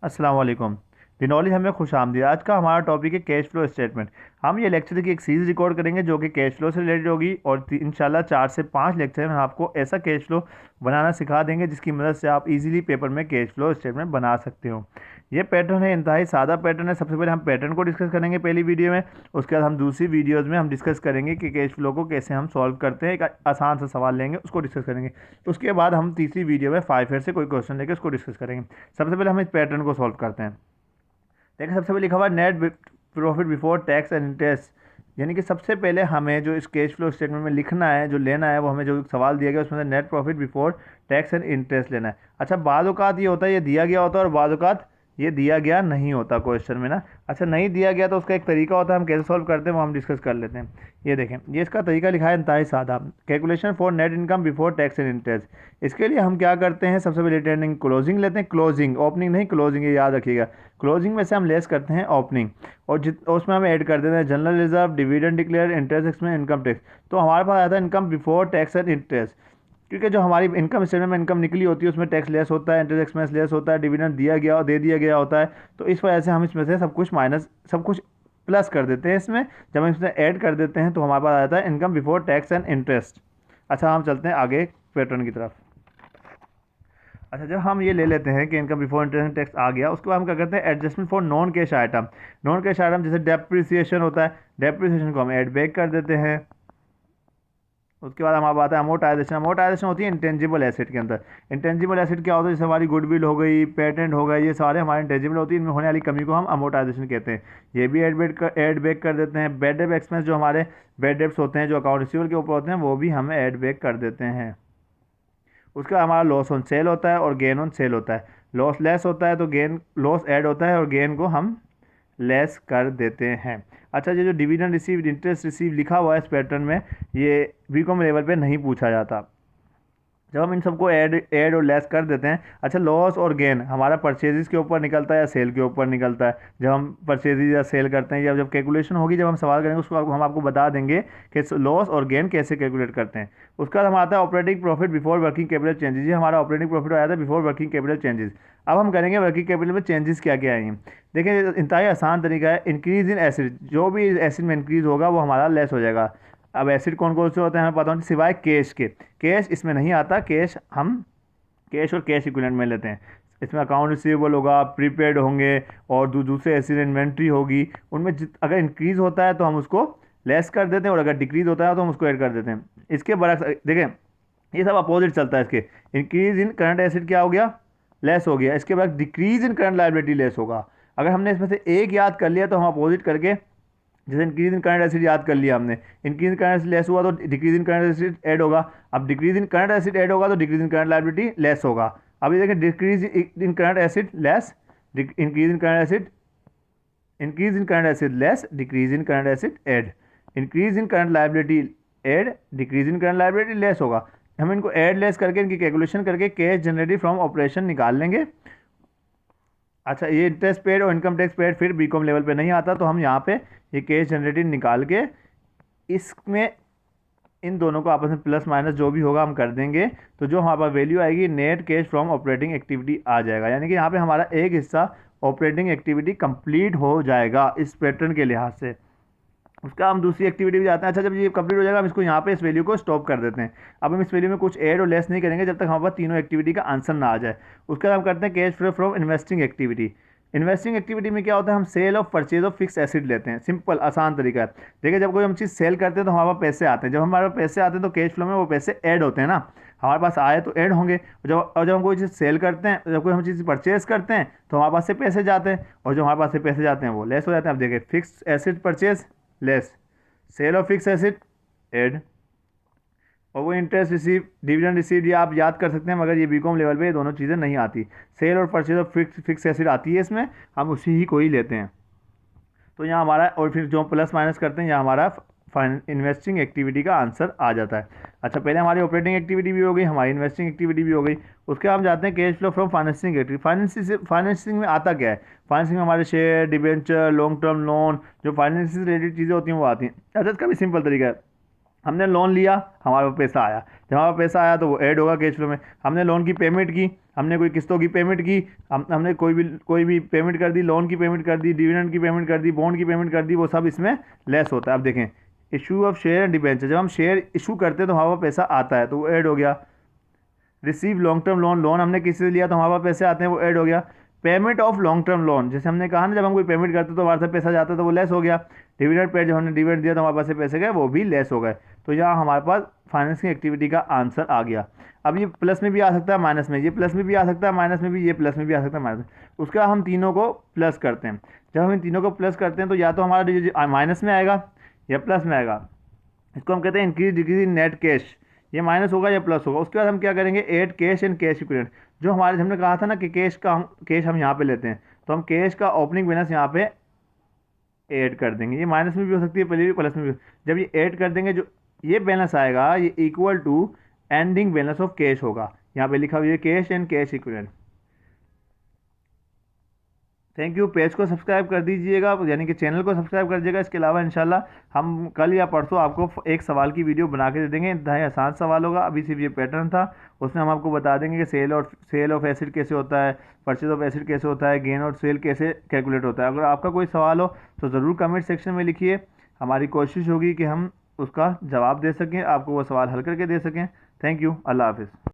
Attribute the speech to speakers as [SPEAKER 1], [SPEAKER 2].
[SPEAKER 1] अस्सलाम वालेकुम। दी नॉलेज हमें खुश आमदीद। आज का हमारा टॉपिक है कैश फ्लो स्टेटमेंट। हम ये लेक्चर की एक सीरीज़ रिकॉर्ड करेंगे जो कि कैश फ्लो से रिलेटेड होगी और इंशाल्लाह 4 से 5 लेक्चर में आपको ऐसा कैश फ्लो बनाना सिखा देंगे जिसकी मदद से आप इजीली पेपर में कैश फ्लो स्टेटमेंट बना सकते हो। ये पैटर्न है, इंतहाई सादा पैटर्न है। सबसे पहले हम पैटर्न को डिस्कस करेंगे पहली वीडियो में। उसके बाद हम दूसरी वीडियोज़ में हम डिस्कस करेंगे कि कैश फ्लो को कैसे हम सॉल्व करते हैं। एक आसान सा सवाल लेंगे, उसको डिस्कस करेंगे। उसके बाद हम तीसरी वीडियो में 5 से कोई क्वेश्चन लेकर उसको डिस्कस करेंगे। सबसे पहले हम इस पैटर्न को सॉल्व करते हैं। देखिए, सबसे पहले लिखा हुआ net profit before tax and interest, यानी कि सबसे पहले हमें जो इस कैश फ्लो स्टेटमेंट में लिखना है, जो लेना है, वो हमें जो सवाल दिया गया उसमें से net profit before tax and interest लेना है। अच्छा, बाद औक़ात ये होता है, ये दिया गया होता है और बाद औक़ात ये दिया गया नहीं होता क्वेश्चन में ना। अच्छा, नहीं दिया गया तो उसका एक तरीका होता है, हम कैसे सॉल्व करते हैं वो हम डिस्कस कर लेते हैं। ये देखें, ये इसका तरीका लिखा है इंतहाई सादा। Calculation for net income before tax and interest. इसके लिए हम क्या करते हैं, सबसे पहले रिटर्निंग क्लोजिंग लेते हैं। क्लोजिंग, ओपनिंग नहीं, क्लोजिंग, ये याद रखिएगा। क्लोजिंग में से हम लेस करते हैं ओपनिंग और उसमें हम ऐड कर देते हैं general reserve, dividend declare, interest expense, income tax. तो हमारे पास आता है income before tax and interest, क्योंकि जो हमारी इनकम स्टेटमेंट में इनकम निकली होती है उसमें टैक्स लेस होता है, इंटरेस्ट एक्सपेंस लेस होता है, डिविडेंड दिया गया और दे दिया गया होता है। तो इस वजह से हम इसमें से सब कुछ माइनस, सब कुछ प्लस कर देते हैं इसमें। जब हम इसमें ऐड कर देते हैं तो हमारे पास आ जाता है income before tax and interest. अच्छा, हम चलते हैं आगे पैटर्न की तरफ। अच्छा, जब हम ये ले लेते हैं कि इनकम बिफोर इंटरेस्ट टैक्स आ गया, उसके बाद हम क्या करते हैं adjustment for non cash item. Non cash item जैसे डेप्रिसिएशन होता है, डेप्रिसिएशन को हम ऐड बैक कर देते हैं। उसके बाद हमारे बात है अमोर्टाइजेशन। अमोर्टाइजेशन होती है इंटेंजिबल एसेट के अंदर। इंटेंजिबल एसेट क्या होता है, जैसे हमारी गुडविल हो गई, पेटेंट हो गई, ये सारे हमारे इंटेंजिबल होती है, इनमें होने वाली कमी को हम अमोर्टाइजेशन कहते हैं। ये भी ऐड बैक कर देते हैं। बैड डेट एक्सपेंस, जो हमारे बैड डेट्स होते हैं जो अकाउंट रिसीवेबल के ऊपर होते हैं, वो भी हमें ऐड बैक कर देते हैं। उसका हमारा लॉस ऑन सेल होता है और गेन ऑन सेल होता है। लॉस लेस होता है तो गेन, लॉस ऐड होता है और गेन को हम लेस कर देते हैं। अच्छा, ये जो डिविडेंड रिसीव, इंटरेस्ट रिसीव लिखा हुआ है इस पैटर्न में, ये बीकॉम लेवल पे नहीं पूछा जाता। जब हम इन सबको ऐड और लेस कर देते हैं। अच्छा, लॉस और गेन हमारा परचेजेस के ऊपर निकलता है या सेल के ऊपर निकलता है। जब हम परचेजेस या सेल करते हैं, या जब कैलकुलेशन होगी, जब हम सवाल करेंगे उसको हम आपको बता देंगे कि लॉस और गेन कैसे कैलकुलेट करते हैं। उसके बाद हमारा आता है operating profit before working capital changes. ये हमारा ऑपरेटिंग प्रॉफिट आया था बिफोर वर्किंग कैपिटल चेंजेस। अब हम करेंगे वर्किंग कैपिटल में चेंजेस क्या क्या आएंगे। देखिए, इंतहाई आसान तरीका है। इंक्रीज इन एसिड, जो भी एसिड में इंक्रीज होगा वो हमारा लेस हो जाएगा। अब एसिड कौन कौन से होते हैं हमें पता होना, सिवाय कैश के। कैश इसमें नहीं आता, कैश हम कैश और कैश इक्विवेलेंट में लेते हैं। इसमें अकाउंट रिसीवेबल होगा, प्रीपेड होंगे और दूसरे एसिड इन्वेंट्री होगी। उनमें अगर इंक्रीज होता है तो हम उसको लेस कर देते हैं और अगर डिक्रीज होता है तो हम उसको ऐड कर देते हैं। इसके बरक्स देखें, ये सब अपोजिट चलता है इसके। इंक्रीज इन करंट एसिड क्या हो गया, लेस हो गया। इसके बाद decrease in current liability less होगा। अगर हमने इसमें से एक याद कर लिया तो हम अपोजिट करके, जैसे इंक्रीज इन करंट एसिड याद कर लिया हमने, increase in current acid less हुआ तो decrease in current acid add होगा। अब decrease in current acid add होगा तो decrease in current liability less होगा। अभी देखें, decrease in current acid less, increase in current acid, increase in current acid less, decrease in current acid add, increase in current liability add, decrease in current liability less होगा। हम इनको add less करके, इनकी calculation करके cash generated from operation निकाल लेंगे। अच्छा, ये इंटरेस्ट पेड और इनकम टैक्स पेड फिर बीकॉम लेवल पे नहीं आता, तो हम यहाँ पे ये कैश जनरेटेड निकाल के इसमें इन दोनों को आपस में प्लस माइनस जो भी होगा हम कर देंगे। तो जो हमारे पास वैल्यू आएगी net cash from operating activity आ जाएगा। यानी कि यहाँ पे हमारा एक हिस्सा ऑपरेटिंग एक्टिविटी कंप्लीट हो जाएगा इस पैटर्न के लिहाज से। उसका हम दूसरी एक्टिविटी भी जाते हैं। अच्छा, जब ये कंप्लीट हो जाएगा हम इसको यहाँ पे इस वैल्यू को स्टॉप कर देते हैं। अब हम इस वैल्यू में कुछ ऐड और लेस नहीं करेंगे जब तक हमारे पास तीनों एक्टिविटी का आंसर ना आ जाए। उसके बाद हम करते हैं cash flow from investing activity. Investing activity में क्या होता है, हम sale of purchase of fixed asset लेते हैं। सिंपल आसान तरीका है। देखिए, जब कोई हम चीज़ सेल करते हैं तो हमारे पास पैसे आते हैं। जब हमारे पास पैसे आते हैं तो कैश फ्लो में वो पैसे ऐड होते हैं ना, हमारे पास आए तो ऐड होंगे। जब हम कोई चीज़ सेल करते हैं, जब कोई हम चीज़ परचेज करते हैं तो हमारे पास से पैसे जाते हैं और जो हमारे पास से पैसे जाते हैं वो लेस हो जाते हैं। अब देखिए, fixed asset purchase less, sale of fixed asset add, और वो इंटरेस्ट रिसीव, डिविडेंड रिसीव, ये आप याद कर सकते हैं, मगर ये बीकॉम लेवल पे ये दोनों चीज़ें नहीं आती। सेल और परचेज ऑफ फिक्स एसिड आती है इसमें, हम उसी ही को ही लेते हैं। तो यहाँ हमारा, और फिर जो प्लस माइनस करते हैं यहाँ हमारा इन्वेस्टिंग एक्टिविटी का आंसर आ जाता है। अच्छा, पहले हमारी ऑपरेटिंग एक्टिविटी भी हो गई, हमारी इन्वेस्टिंग एक्टिविटी भी हो गई। उसके बाद हम जाते हैं cash flow from financing activity. Financing में आता क्या है, फाइनेंसिंग में हमारे share, debenture, long term loan, जो फाइनेंस से रिलेटेड चीज़ें होती हैं वो आती हैं। अच्छा, इसका भी सिंपल तरीका है। हमने लोन लिया, हमारे पास पैसा आया, जब हमारे पास पैसा आया तो वो ऐड होगा कैश फ्लो में। हमने लोन की पेमेंट की, हमने कोई किस्तों की पेमेंट की, हमने कोई भी पेमेंट कर दी, लोन की पेमेंट कर दी, डिविडेंड की पेमेंट कर दी, बॉन्ड की पेमेंट कर दी, वो सब इसमें लेस होता है। अब देखें issue of share and debenture, जब हम शेयर इशू करते हैं तो हमारे पास पैसा आता है तो वो ऐड हो गया। Receive long term loan, loan हमने किसी से लिया तो हमारे पास पैसे आते हैं, वो ऐड हो गया। Payment of long term loan, जैसे हमने कहा ना जब हम कोई पेमेंट करते तो हमारे से पैसा जाता तो वो लेस हो गया। डिविडेंड पेड, जब हमने डिविडेंड दिया तो हमारे पास से पैसे गए, वो भी लेस हो गए। तो यहाँ हमारे पास फाइनेंसिंग एक्टिविटी का आंसर आ गया। अब ये प्लस में भी आ सकता है, माइनस में, ये प्लस में भी आ सकता है, माइनस में भी, ये प्लस में भी आ सकता है, माइनस में। उसके बाद हम तीनों को प्लस करते हैं। जब हम इन तीनों को प्लस करते हैं तो या तो हमारा माइनस में आएगा या प्लस में आएगा। इसको हम कहते हैं increase decrease in net cash, ये माइनस होगा या प्लस होगा। उसके बाद हम क्या करेंगे, add cash and cash equivalent. जो हमारे हमने कहा था ना कि कैश हम यहाँ पे लेते हैं, तो हम कैश का ओपनिंग बैलेंस यहाँ पे ऐड कर देंगे। ये माइनस में भी हो सकती है, पहले भी प्लस में भी। जब ये ऐड कर देंगे, जो ये बैलेंस आएगा ये equal to ending balance of cash होगा। यहाँ पे लिखा हुआ है cash and cash equivalent. Thank you. Page को सब्सक्राइब कर दीजिएगा, यानी कि चैनल को सब्सक्राइब कर दीजिएगा। इसके अलावा इंशाल्लाह हम कल या परसों आपको एक सवाल की वीडियो बना के दे देंगे। इंतहाई आसान सवाल होगा। अभी सिर्फ ये पैटर्न था, उसमें हम आपको बता देंगे कि सेल ऑफ एसिड कैसे होता है, परचेज ऑफ एसिड कैसे होता है, गेन और सेल कैसे कैलकुलेट होता है। अगर आपका कोई सवाल हो तो ज़रूर कमेंट सेक्शन में लिखिए। हमारी कोशिश होगी कि हम उसका जवाब दे सकें, आपको वो सवाल हल करके दे सकें। Thank you. अल्लाह हाफिज़।